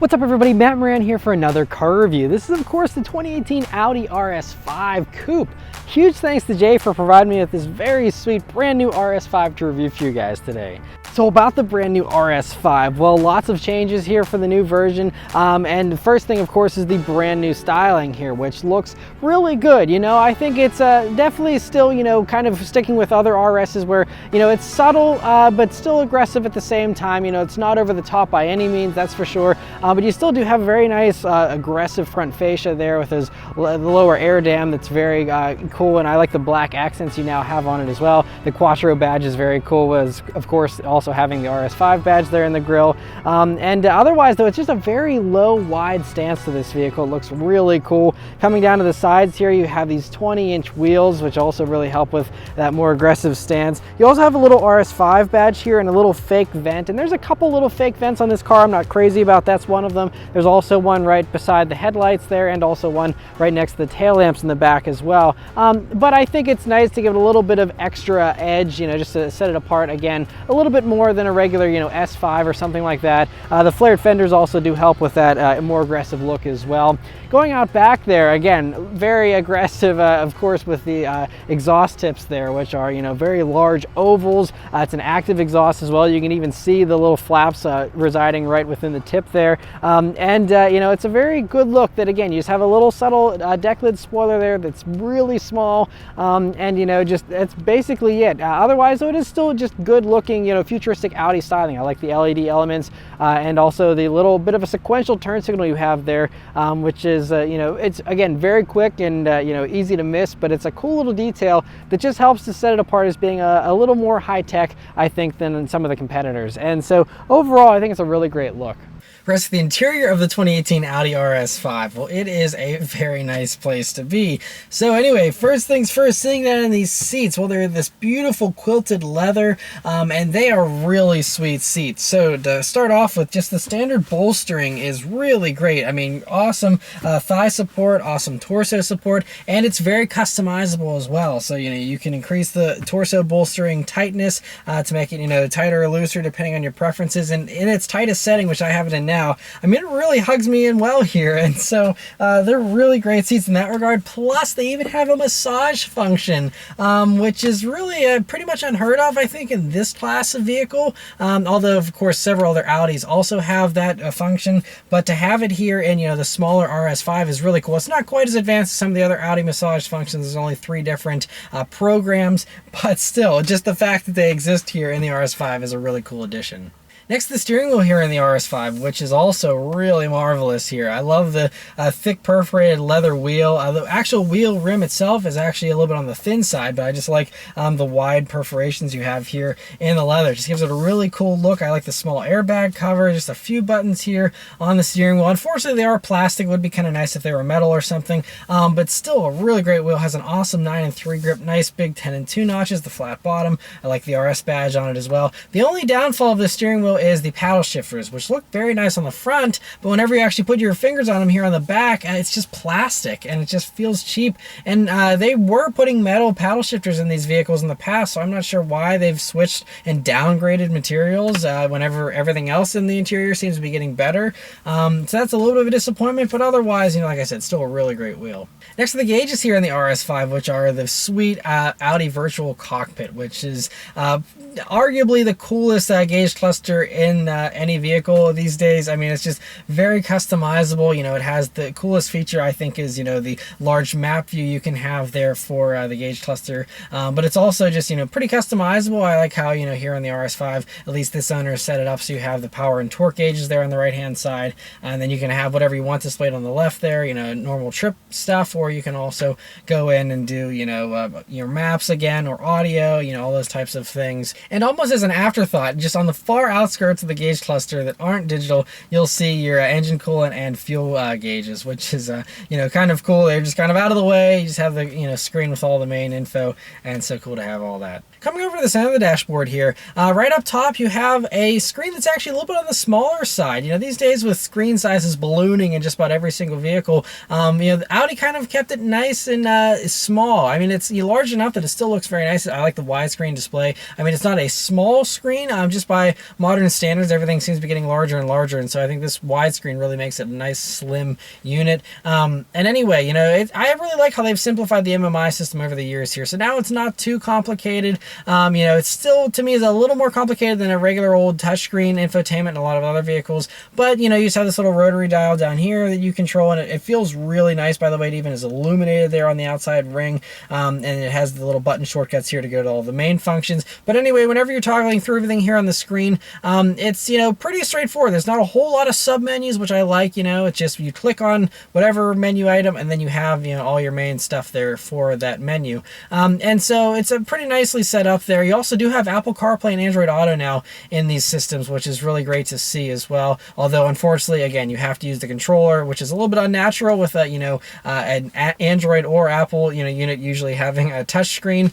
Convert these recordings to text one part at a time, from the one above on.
What's up everybody, Matt Moran here for another car review. This is of course the 2018 Audi RS5 Coupe. Huge thanks to Jay for providing me with this very sweet brand new RS5 to review for you guys today. So about the brand new RS5, well, lots of changes here for the new version. And the first thing of course is the brand new styling here, which looks really good. You know, I think it's definitely still, you know, kind of sticking with other RSs where, you know, it's subtle, but still aggressive at the same time. You know, it's not over the top by any means, that's for sure. But you still do have a very nice aggressive front fascia there with the lower air dam that's very cool, and I like the black accents you now have on it as well. The Quattro badge is very cool, as of course also having the RS5 badge there in the grille. Otherwise though, it's just a very low wide stance to this vehicle. It looks really cool. Coming down to the sides here, you have these 20-inch wheels, which also really help with that more aggressive stance. You also have a little RS5 badge here and a little fake vent, and there's a couple little fake vents on this car I'm not crazy about. That's one of them. There's also one right beside the headlights there, and also one right next to the tail lamps in the back as well. But I think it's nice to give it a little bit of extra edge, you know, just to set it apart again a little bit more than a regular, you know, S5 or something like that. The flared fenders also do help with that more aggressive look as well. Going out back there, again, very aggressive, of course, with the exhaust tips there, which are, you know, very large ovals. It's an active exhaust as well. You can even see the little flaps residing right within the tip there. You know, it's a very good look that, again, you just have a little subtle deck lid spoiler there that's really small, and, you know, just that's basically it. Otherwise, though, it is still just good looking, you know, futuristic Audi styling. I like the LED elements and also the little bit of a sequential turn signal you have there, which is, you know, it's, again, very quick and, you know, easy to miss, but it's a cool little detail that just helps to set it apart as being a little more high-tech, I think, than some of the competitors. And so overall, I think it's a really great look. Rest of the interior of the 2018 Audi RS5, well, it is a very nice place to be. So anyway, first things first, sitting down in these seats, well, they're this beautiful quilted leather, and they are really sweet seats. So to start off with, just the standard bolstering is really great. I mean, awesome thigh support, awesome torso support, and it's very customizable as well. So, you know, you can increase the torso bolstering tightness to make it, you know, tighter or looser depending on your preferences. And in its tightest setting, which I have it in now, I mean, it really hugs me in well here, and so they're really great seats in that regard. Plus, they even have a massage function, which is really pretty much unheard of, I think, in this class of vehicle. Although, of course, several other Audis also have that function, but to have it here in, you know, the smaller RS5 is really cool. It's not quite as advanced as some of the other Audi massage functions. There's only 3 different programs, but still, just the fact that they exist here in the RS5 is a really cool addition. Next, the steering wheel here in the RS5, which is also really marvelous here. I love the thick perforated leather wheel. The actual wheel rim itself is actually a little bit on the thin side, but I just like the wide perforations you have here in the leather. It just gives it a really cool look. I like the small airbag cover, just a few buttons here on the steering wheel. Unfortunately, they are plastic. It would be kind of nice if they were metal or something, but still a really great wheel. Has an awesome 9-3 grip, nice big 10-2 notches, the flat bottom. I like the RS badge on it as well. The only downfall of the steering wheel is the paddle shifters, which look very nice on the front, but whenever you actually put your fingers on them here on the back, it's just plastic and it just feels cheap. And they were putting metal paddle shifters in these vehicles in the past, so I'm not sure why they've switched and downgraded materials whenever everything else in the interior seems to be getting better. So that's a little bit of a disappointment, but otherwise, you know, like I said, still a really great wheel. Next to the gauges here in the RS5, which are the sweet Audi virtual cockpit, which is arguably the coolest gauge cluster in any vehicle these days. I mean, it's just very customizable. You know, it has the coolest feature, I think, is, you know, the large map view you can have there for the gauge cluster. But it's also just, you know, pretty customizable. I like how, you know, here on the RS5, at least this owner set it up so you have the power and torque gauges there on the right hand side, and then you can have whatever you want displayed on the left there, you know, normal trip stuff, or you can also go in and do, you know, your maps again, or audio, you know, all those types of things. And almost as an afterthought, just on the far outskirts of the gauge cluster that aren't digital, you'll see your engine coolant and fuel gauges, which is you know, kind of cool. They're just kind of out of the way. You just have the, you know, screen with all the main info, and so cool to have all that. Coming over to the center of the dashboard here, right up top you have a screen that's actually a little bit on the smaller side. You know, these days with screen sizes ballooning in just about every single vehicle, you know, the Audi kind of kept it nice and small. I mean, it's large enough that it still looks very nice. I like the widescreen display. I mean, it's not a small screen, just by modern modern standards, everything seems to be getting larger and larger, and so I think this widescreen really makes it a nice slim unit. And anyway, you know, I really like how they've simplified the MMI system over the years here. So now it's not too complicated. You know, it's still, to me, is a little more complicated than a regular old touchscreen infotainment in a lot of other vehicles. But, you know, you just have this little rotary dial down here that you control, and it feels really nice, by the way. It even is illuminated there on the outside ring, and it has the little button shortcuts here to go to all the main functions. But anyway, whenever you're toggling through everything here on the screen, it's, you know, pretty straightforward. There's not a whole lot of sub-menus, which I like. You know, it's just you click on whatever menu item, and then you have, you know, all your main stuff there for that menu. And so it's a pretty nicely set up there. You also do have Apple CarPlay and Android Auto now in these systems, which is really great to see as well. Although, unfortunately, again, you have to use the controller, which is a little bit unnatural with a, you know, an Android or Apple, you know, unit usually having a touch screen.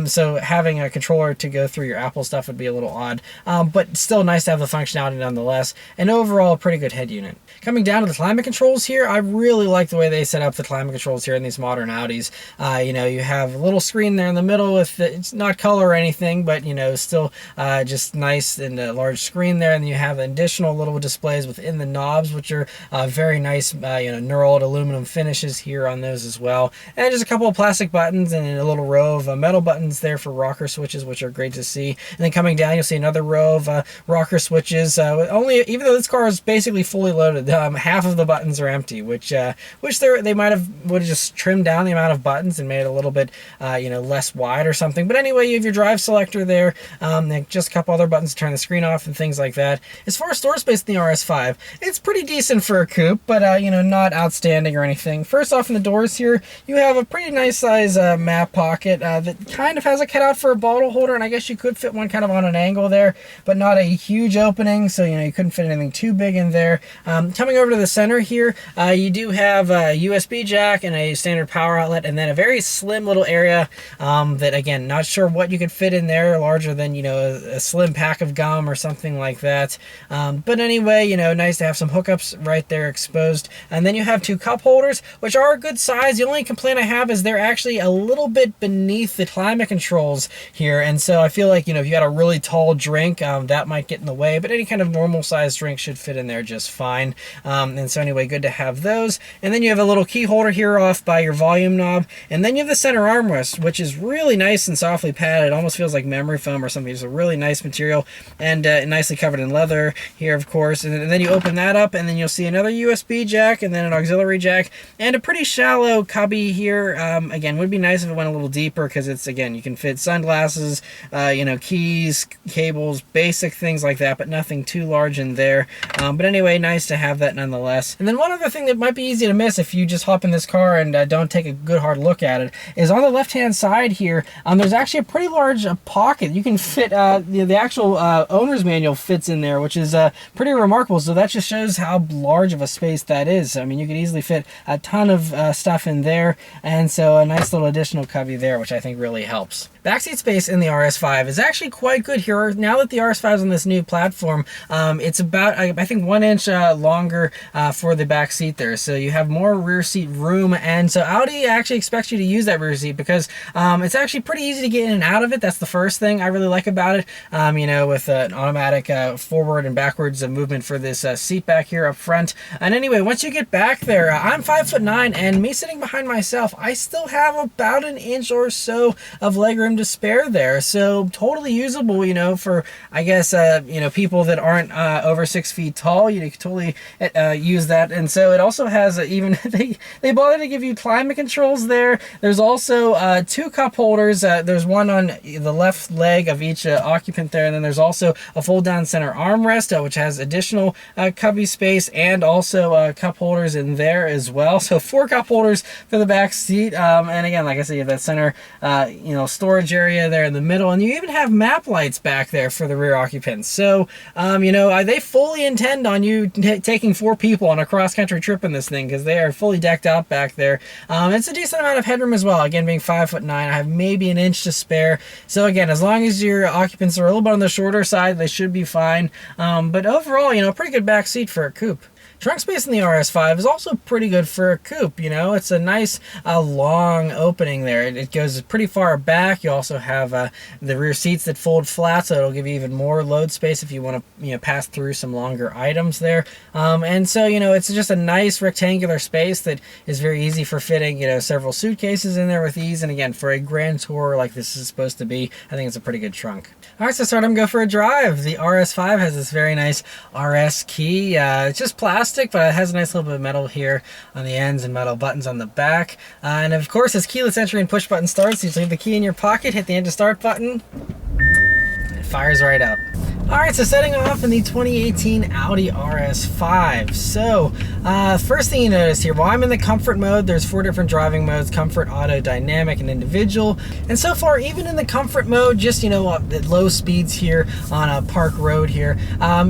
So having a controller to go through your Apple stuff would be a little odd, but still nice to have the functionality nonetheless. And overall, a pretty good head unit. Coming down to the climate controls here, I really like the way they set up the climate controls here in these modern Audis. You know, you have a little screen there in the middle with it's not color or anything, but you know, still just nice and a large screen there. And then you have additional little displays within the knobs, which are very nice, you know, knurled aluminum finishes here on those as well. And just a couple of plastic buttons and a little row of metal buttons there for rocker switches, which are great to see. And then coming down, you'll see another row of rocker switches. Even though this car is basically fully loaded, half of the buttons are empty, which they might have would have just trimmed down the amount of buttons and made it a little bit you know, less wide or something. But anyway, you have your drive selector there, and just a couple other buttons to turn the screen off and things like that. As far as storage space in the RS5, it's pretty decent for a coupe, but you know, not outstanding or anything. First off, in the doors here, you have a pretty nice size map pocket that kind of has a cutout for a bottle holder, and I guess you could fit one kind of on an angle there, but not a huge opening, so you know, you couldn't fit anything too big in there. Coming over to the center here, you do have a USB jack and a standard power outlet, and then a very slim little area that, again, not sure what you could fit in there, larger than, you know, a slim pack of gum or something like that. But anyway, you know, nice to have some hookups right there exposed. And then you have two cup holders, which are a good size. The only complaint I have is they're actually a little bit beneath the climate controls here, and so I feel like, you know, if you got a really tall drink, that might get in the way, but any kind of normal size drink should fit in there just fine. And so anyway, good to have those. And then you have a little key holder here off by your volume knob, and then you have the center armrest, which is really nice and softly padded. It almost feels like memory foam or something. It's a really nice material, and nicely covered in leather here, of course. And then you open that up, and then you'll see another USB jack, and then an auxiliary jack, and a pretty shallow cubby here. Again, would be nice if it went a little deeper, because it's, again, you can fit sunglasses, you know, keys, cables, basic things like that, but nothing too large in there. But anyway, nice to have that nonetheless. And then one other thing that might be easy to miss if you just hop in this car and don't take a good hard look at it is on the left-hand side here, there's actually a pretty large pocket. You can fit, the actual owner's manual fits in there, which is pretty remarkable. So that just shows how large of a space that is. I mean, you could easily fit a ton of stuff in there, and so a nice little additional cubby there, which I think really helps. Backseat space in the RS5 is actually quite good here. Now that the RS5 is on this new platform, it's about, I think, 1 inch longer for the back seat there. So you have more rear seat room, and so Audi actually expects you to use that rear seat because it's actually pretty easy to get in and out of it. That's the first thing I really like about it. You know, with an automatic forward and backwards movement for this seat back here up front. And anyway, once you get back there, I'm 5'9", and me sitting behind myself, I still have about 1 inch or so of legroom to spare there, so totally usable, you know, for, I guess, you know, people that aren't over 6 feet tall. You can totally use that. And so it also has even they bother to give you climate controls there. There's also 2 cup holders. There's one on the left leg of each occupant there, and then there's also a fold down center armrest, which has additional cubby space, and also cup holders in there as well. So 4 cup holders for the back seat, and again, like I said, you have that center you know, storage area there in the middle, and you even have map lights back there for the rear occupants. So you know, they fully intend on you taking 4 people on a cross-country trip in this thing, because they are fully decked out back there. It's a decent amount of headroom as well. Again, being 5'9", I have maybe 1 inch to spare, so again, as long as your occupants are a little bit on the shorter side, they should be fine. But overall, you know, pretty good back seat for a coupe. Trunk space in the RS5 is also pretty good for a coupe. You know, it's a nice long opening there. It goes pretty far back. You also have the rear seats that fold flat, so it'll give you even more load space if you want to pass through some longer items there. And so it's just a nice rectangular space that is very easy for fitting several suitcases in there with ease. And again, for a grand tour like this is supposed to be, I think it's a pretty good trunk. All right, so start them go for a drive. The RS5 has this very nice RS key. It's just plastic, but it has a nice little bit of metal here on the ends and metal buttons on the back. And of course, it's keyless entry and push button start. So you just leave the key in your pocket, hit the enter start button, and it fires right up. All right, so setting off in the 2018 Audi RS5. So first thing you notice here, while I'm in the comfort mode, there's 4 different driving modes: comfort, auto, dynamic, and individual. And so far, even in the comfort mode, just at low speeds here on a park road here,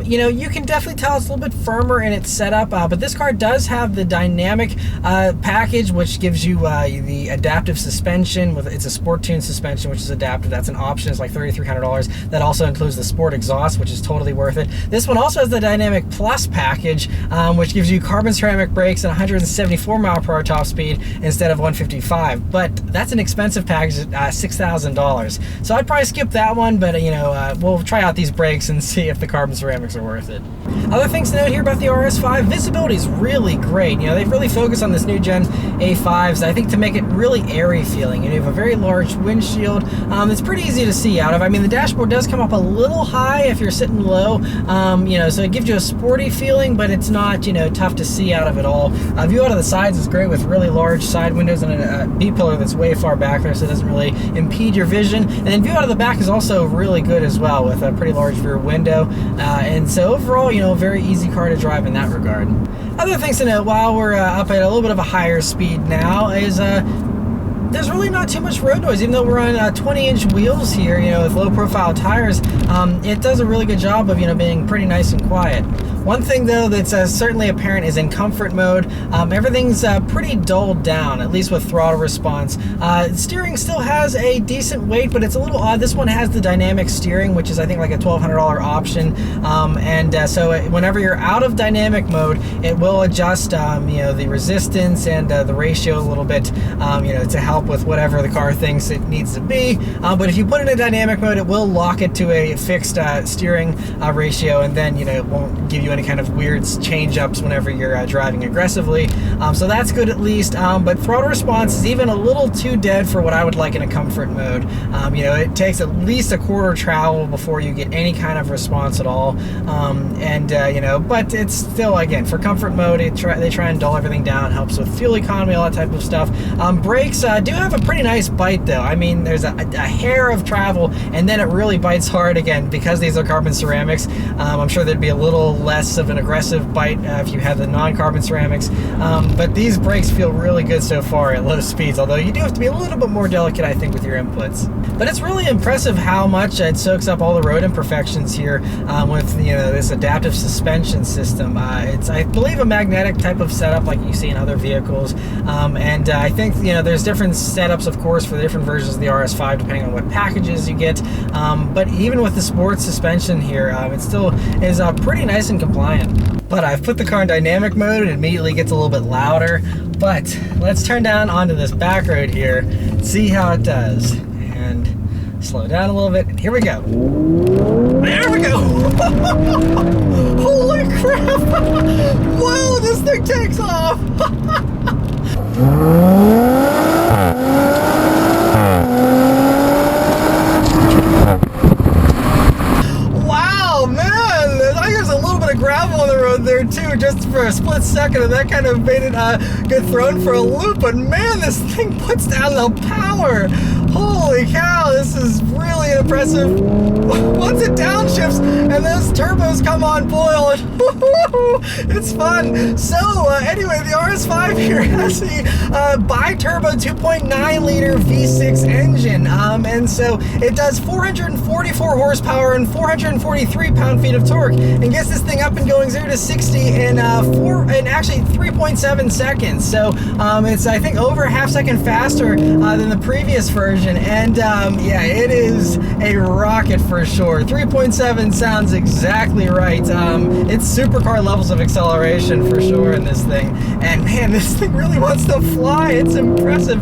you can definitely tell it's a little bit firmer in its setup. But this car does have the dynamic package, which gives you the adaptive suspension. It's a sport tune suspension, which is adaptive. That's an option. It's like $3,300. That also includes the sport exhaust, which is totally worth it. This one also has the Dynamic Plus package, which gives you carbon ceramic brakes at 174 mile/hour top speed instead of 155. But that's an expensive package at $6,000. So I'd probably skip that one, but we'll try out these brakes and see if the carbon ceramics are worth it. Other things to note here about the RS5, visibility is really great. They've really focused on this new gen A5s, I think, to make it really airy feeling. You have a very large windshield. It's pretty easy to see out of. I mean, the dashboard does come up a little high if you're sitting low, so it gives you a sporty feeling, but it's not, tough to see out of it all. View out of the sides is great with really large side windows and a B-pillar that's way far back there, so it doesn't really impede your vision. And then view out of the back is also really good as well, with a pretty large rear window. And so overall, very easy car to drive in that regard. Other things to note while we're up at a little bit of a higher speed now is there's really not too much road noise. Even though we're on 20-inch wheels here, with low-profile tires, it does a really good job of, being pretty nice and quiet. One thing, though, that's certainly apparent is in comfort mode, everything's pretty dulled down, at least with throttle response. Steering still has a decent weight, but it's a little odd. This one has the dynamic steering, which is, I think, like a $1,200 option. So whenever you're out of dynamic mode, it will adjust, the resistance and the ratio a little bit, to help with whatever the car thinks it needs to be. But if you put it in dynamic mode, it will lock it to a fixed steering ratio, and then it won't give you any kind of weird change-ups whenever you're driving aggressively. So that's good at least. But throttle response is even a little too dead for what I would like in a comfort mode. It takes at least a quarter travel before you get any kind of response at all. But it's still, again, for comfort mode, they try and dull everything down. Helps with fuel economy, all that type of stuff. Brakes do have a pretty nice bite, though. I mean, there's a hair of travel, and then it really bites hard again because these are carbon ceramics. I'm sure there'd be a little less of an aggressive bite if you had the non-carbon ceramics. But these brakes feel really good so far at low speeds, although you do have to be a little bit more delicate, I think, with your inputs. But it's really impressive how much it soaks up all the road imperfections here with this adaptive suspension system. It's, I believe, a magnetic type of setup like you see in other vehicles. And I think there's different setups, of course, for the different versions of the RS5 depending on what packages you get. But even with the sports suspension here, it still is pretty nice and compliant. But I've put the car in dynamic mode, it immediately gets a little bit louder. But let's turn down onto this back road here, see how it does. And slow down a little bit, and here we go. There we go! Holy crap! Whoa, this thing takes off! Wow, man! I think there's a little bit of gravel on the road there too, just for a split second, and that kind of made it get thrown for a loop. But man, this thing puts down the power. Holy cow, this is really impressive. Once it downshifts and those turbos come on boil, it's fun. So anyway, the RS5 here has the bi-turbo 2.9 liter V6 engine, and so it does 444 horsepower and 443 pound-feet of torque, and gets this thing up and going 0 to 60 in actually 3.7 seconds. So it's, I think, over a half second faster than the previous version. And yeah, it is a rocket for sure. 3.7 sounds exactly right. It's supercar levels of acceleration. acceleration for sure in this thing. And man, this thing really wants to fly. It's impressive.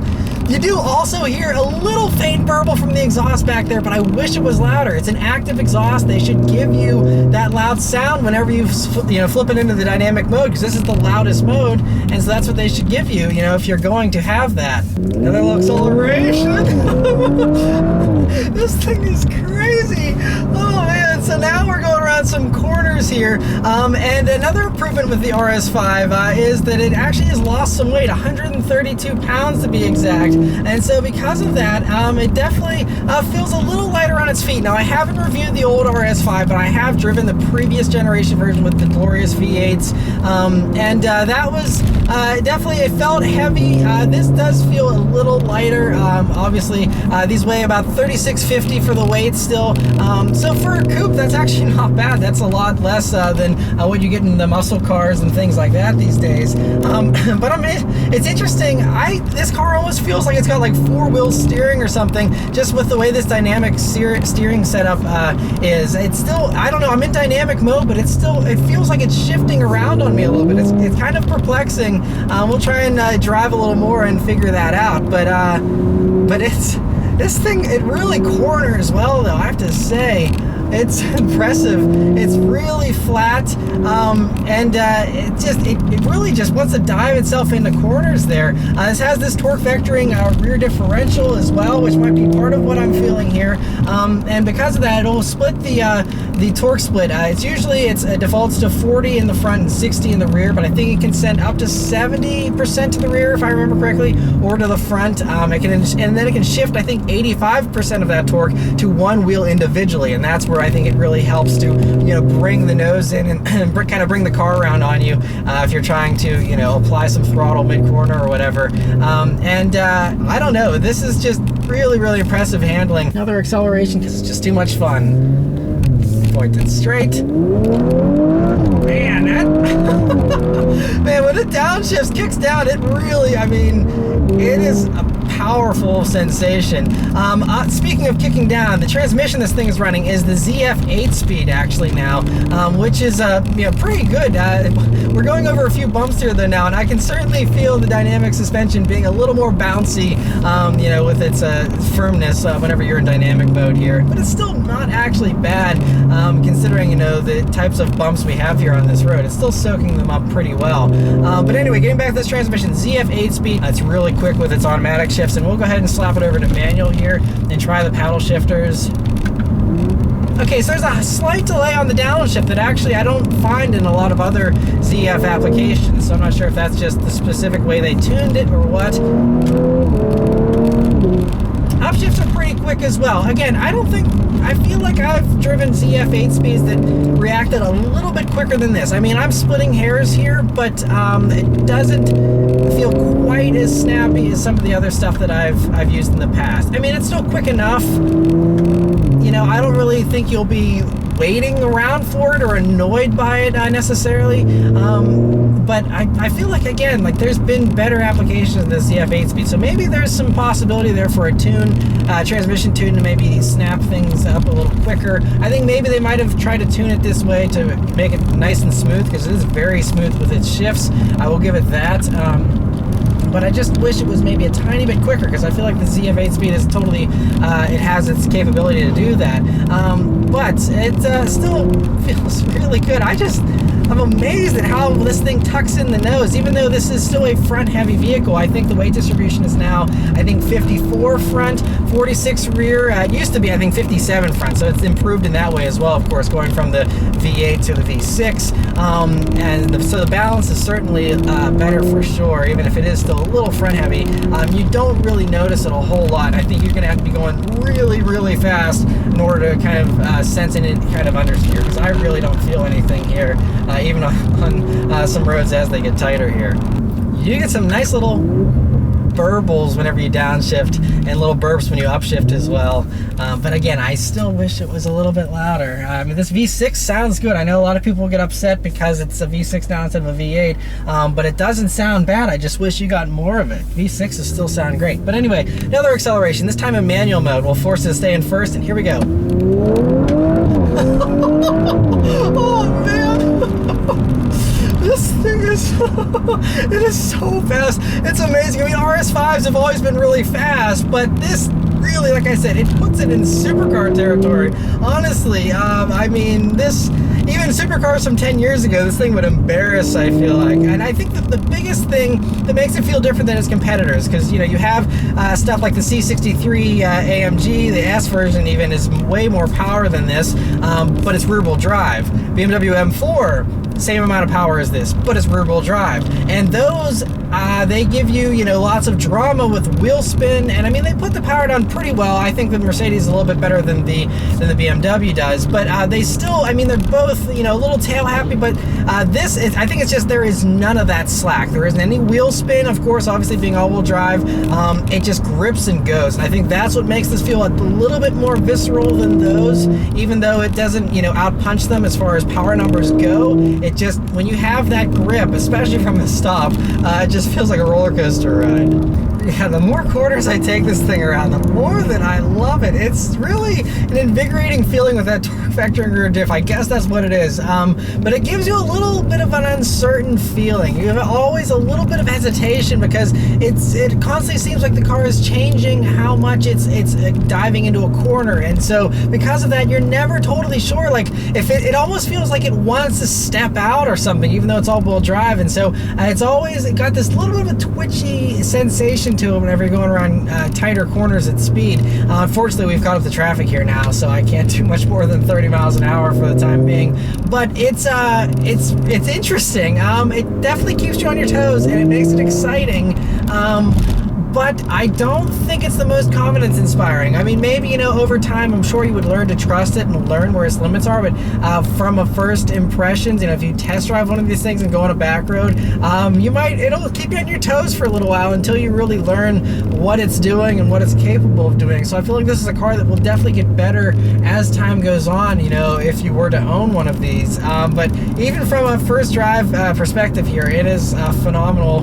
You do also hear a little faint burble from the exhaust back there, but I wish it was louder. It's an active exhaust. They should give you that loud sound whenever you flip it into the dynamic mode, because this is the loudest mode, and so that's what they should give you, if you're going to have that. Another little acceleration. This thing is crazy. Oh man, so now we're going around some corners here, and another improvement with the RS5 is that it actually has lost some weight, 132 pounds to be exact. And so because of that, it definitely feels a little lighter on its feet. Now, I haven't reviewed the old RS5, but I have driven the previous generation version with the glorious V8s, and that was definitely, it felt heavy. This does feel a little lighter. Obviously, these weigh about 3650 for the weight still. So for a coupe, that's actually not bad. That's a lot less than what you get in the muscle cars and things like that these days. But I mean, it's interesting. This car almost feels like it's got like four-wheel steering or something, just with the way this dynamic steering setup is. It's still, I don't know, I'm in dynamic mode, but it feels like it's shifting around on me a little bit. It's kind of perplexing. We'll try and drive a little more and figure that out, but this thing, it really corners well, though, I have to say. It's impressive. It's really flat, and it really just wants to dive itself into corners there. This has this torque vectoring rear differential as well, which might be part of what I'm feeling here. And because of that, it'll split the torque split. It defaults to 40 in the front and 60 in the rear, but I think it can send up to 70% to the rear, if I remember correctly, or to the front. And then it can shift, I think, 85% of that torque to one wheel individually, and that's where I think it really helps to bring the nose in and kind of bring the car around on you if you're trying to apply some throttle mid-corner or whatever. I don't know, this is just really, really impressive handling. Another acceleration because it's just too much fun. Point it straight. Man, man, when it downshifts, kicks down, it really, I mean, it is a powerful sensation. Speaking of kicking down, the transmission this thing is running is the ZF 8-speed actually now, which is pretty good. We're going over a few bumps here though now, and I can certainly feel the dynamic suspension being a little more bouncy, with its firmness whenever you're in dynamic mode here. But it's still not actually bad, considering the types of bumps we have here on this road. It's still soaking them up pretty well. But anyway, getting back to this transmission, ZF 8-speed. It's really quick with its automatic shifts, and we'll go ahead and slap it over to manual here and try the paddle shifters. Okay, so there's a slight delay on the downshift that actually I don't find in a lot of other ZF applications, so I'm not sure if that's just the specific way they tuned it or what. Upshifts are pretty quick as well. Again, I feel like I've driven ZF 8-speeds that reacted a little bit quicker than this. I mean, I'm splitting hairs here, but it doesn't feel quite as snappy as some of the other stuff that I've used in the past. I mean, it's still quick enough. I don't really think you'll be waiting around for it or annoyed by it necessarily, but I feel like, again, like there's been better applications of the ZF 8-speed, so maybe there's some possibility there for a transmission tune to maybe snap things up a little quicker. I think maybe they might have tried to tune it this way to make it nice and smooth, because it is very smooth with its shifts. I will give it that. But I just wish it was maybe a tiny bit quicker, because I feel like the ZF 8-speed is totally, it has its capability to do that. But it still feels really good. I'm amazed at how this thing tucks in the nose. Even though this is still a front-heavy vehicle, I think the weight distribution is now, 54 front, 46 rear. It used to be, 57 front, so it's improved in that way as well, of course, going from the V8 to the V6. So the balance is certainly better for sure, even if it is still a little front-heavy. You don't really notice it a whole lot. I think you're going to have to be going really, really fast in order to kind of sense any kind of understeer, because I really don't feel anything here. Even on some roads as they get tighter here. You get some nice little burbles whenever you downshift, and little burps when you upshift as well. But again, I still wish it was a little bit louder. I mean, this V6 sounds good. I know a lot of people get upset because it's a V6 now instead of a V8, but it doesn't sound bad. I just wish you got more of it. V6s still sound great. But anyway, another acceleration, this time in manual mode. We'll force it to stay in first, and here we go. Oh man! It is so fast. It's amazing. I mean, RS5s have always been really fast, but this really, like I said, it puts it in supercar territory. Honestly, I mean, this, even supercars from 10 years ago, this thing would embarrass, I feel like. And I think that the biggest thing that makes it feel different than its competitors, because, you know, you have stuff like the C63 AMG, the S version even is way more power than this, but it's rear-wheel drive. BMW M4, same amount of power as this, but it's rear-wheel drive. And those, they give you, you know, lots of drama with wheel spin, and I mean, they put the power down pretty well. I think the Mercedes is a little bit better than the BMW does, but they still, I mean, they're both, you know, a little tail happy, but this is, I think it's just, there is none of that slack. There isn't any wheel spin, of course, obviously being all-wheel drive. It just grips and goes, and I think that's what makes this feel a little bit more visceral than those, even though it doesn't, you know, outpunch them as far as power numbers go. It just, when you have that grip, especially from the stop, it just feels like a roller coaster ride. Yeah, the more quarters I take this thing around, the more that I love it. It's really an invigorating feeling with that torque vector and rear diff. I guess that's what it is. But it gives you a little bit of an uncertain feeling. You have always a little bit of hesitation because it constantly seems like the car is changing how much it's diving into a corner. And so because of that, you're never totally sure. Like, if it almost feels like it wants to step out or something, even though it's all-wheel drive. And so it's always got this little bit of a twitchy sensation to it whenever you're going around tighter corners at speed. Unfortunately, we've caught up the traffic here now, so I can't do much more than 30 miles an hour for the time being. But it's interesting. It definitely keeps you on your toes, and it makes it exciting. But I don't think it's the most confidence-inspiring. I mean, maybe, you know, over time, I'm sure you would learn to trust it and learn where its limits are, but from a first impressions, you know, if you test drive one of these things and go on a back road, it'll keep you on your toes for a little while until you really learn what it's doing and what it's capable of doing. So I feel like this is a car that will definitely get better as time goes on, you know, if you were to own one of these. But even from a first drive perspective here, it is a phenomenal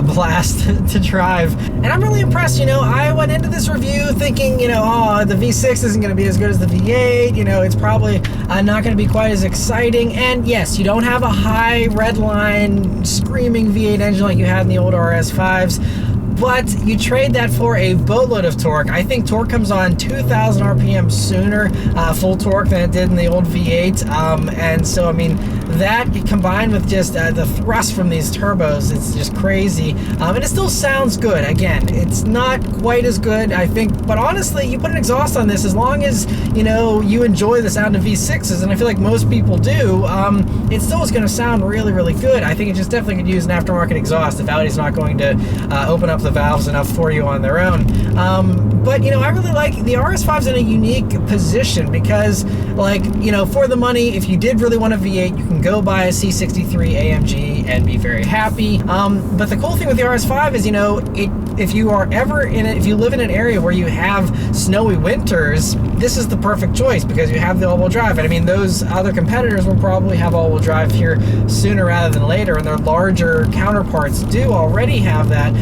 blast to drive. And I'm really impressed. You know, I went into this review thinking, you know, oh, the V6 isn't going to be as good as the V8. You know, it's probably not going to be quite as exciting. And yes, you don't have a high red line screaming V8 engine like you had in the old RS5s. But you trade that for a boatload of torque. I think torque comes on 2,000 RPM sooner, full torque, than it did in the old V8. And so, I mean, that combined with just the thrust from these turbos, it's just crazy. And it still sounds good. Again, it's not quite as good, I think, but honestly, you put an exhaust on this, as long as, you know, you enjoy the sound of V6s, and I feel like most people do, it still is going to sound really, really good. I think it just definitely could use an aftermarket exhaust if Audi's not going to open up the valves enough for you on their own. But, you know, I really like the RS5's in a unique position because, like, you know, for the money, if you did really want a V8, you can go buy a C63 AMG and be very happy. But the cool thing with the RS5 is, you know, if you are ever in it, if you live in an area where you have snowy winters, this is the perfect choice because you have the all-wheel drive. And I mean, those other competitors will probably have all-wheel drive here sooner rather than later, and their larger counterparts do already have that.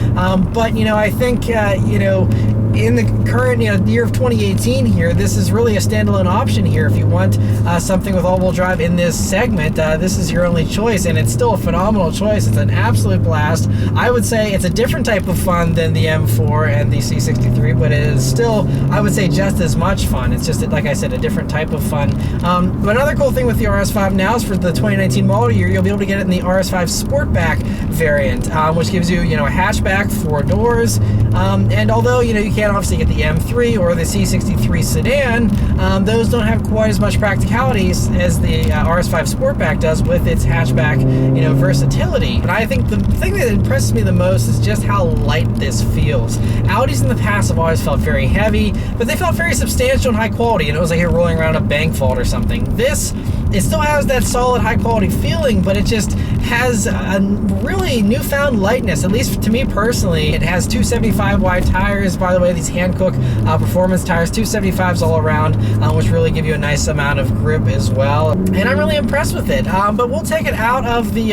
But, you know, I think, you know, in the current, you know, year of 2018 here, this is really a standalone option here. If you want something with all-wheel drive in this segment, this is your only choice, and it's still a phenomenal choice. It's an absolute blast. I would say it's a different type of fun than the M4 and the C63, but it is still, I would say, just as much fun. It's just, like I said, a different type of fun. But another cool thing with the RS5 now is for the 2019 model year, you'll be able to get it in the RS5 Sportback variant, which gives you, you know, a hatchback, 4 doors, and although, you know, you can't obviously get the M3 or the C63 sedan, those don't have quite as much practicalities as the RS5 Sportback does with its hatchback, you know, versatility. But I think the thing that impresses me the most is just how light this feels. Audis in the past have always felt very heavy, but they felt very substantial and high quality, and it was like you're rolling around a bank vault or something. This, it still has that solid high quality feeling, but it just has a really newfound lightness, at least to me personally. It has 275 wide tires, by the way, these Hankook performance tires, 275s all around, which really give you a nice amount of grip as well. And I'm really impressed with it. But we'll take it out of the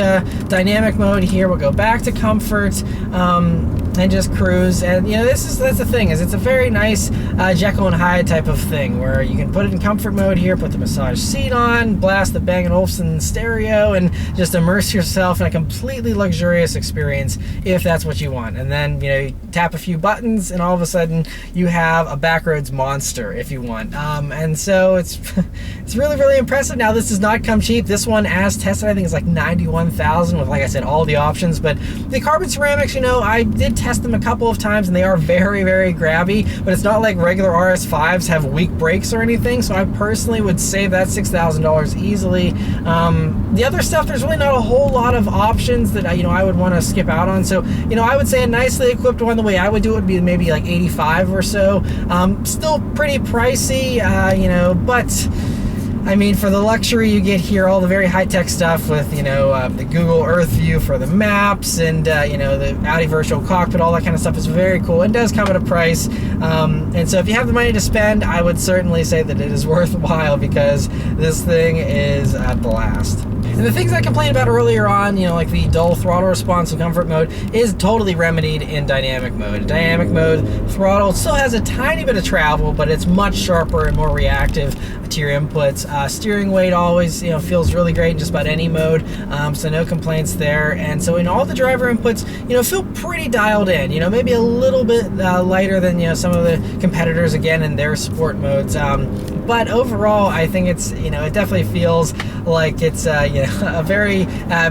dynamic mode here. We'll go back to comfort. and just cruise. And you know, that's the thing, is it's a very nice Jekyll and Hyde type of thing, where you can put it in comfort mode here, put the massage seat on, blast the Bang & Olufsen stereo, and just immerse yourself in a completely luxurious experience if that's what you want. And then, you know, you tap a few buttons and all of a sudden you have a Backroads monster if you want. And so it's it's really, really impressive. Now, this does not come cheap. This one, as tested, I think is like $91,000 with, like I said, all the options. But the carbon ceramics, you know, I did test them a couple of times and they are very, very grabby, but it's not like regular RS5s have weak brakes or anything. So I personally would save that $6,000 easily. The other stuff, there's really not a whole lot of options that you know, I would want to skip out on. So, you know, I would say a nicely equipped one, the way I would do it would be maybe like 85 or so. Still pretty pricey, you know, but I mean, for the luxury you get here, all the very high-tech stuff with, you know, the Google Earth view for the maps, and, you know, the Audi virtual cockpit, all that kind of stuff is very cool. It does come at a price. And so if you have the money to spend, I would certainly say that it is worthwhile, because this thing is a blast. And the things I complained about earlier on, you know, like the dull throttle response in comfort mode, is totally remedied in dynamic mode. In dynamic mode, throttle still has a tiny bit of travel, but it's much sharper and more reactive to your inputs. Steering weight always, you know, feels really great in just about any mode, so no complaints there. And so in all the driver inputs, you know, feel pretty dialed in. You know, maybe a little bit lighter than, you know, some of the competitors, again, in their sport modes. But overall, I think it's, you know, it definitely feels like it's, you know, a very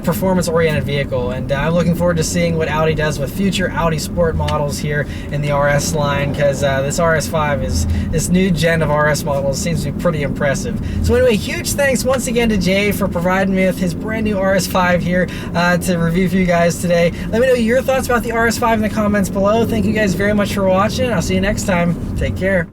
performance-oriented vehicle. And I'm looking forward to seeing what Audi does with future Audi Sport models here in the RS line, because this RS5 this new gen of RS models seems to be pretty impressive. So anyway, huge thanks once again to Jay for providing me with his brand new RS5 here to review for you guys today. Let me know your thoughts about the RS5 in the comments below. Thank you guys very much for watching. I'll see you next time. Take care.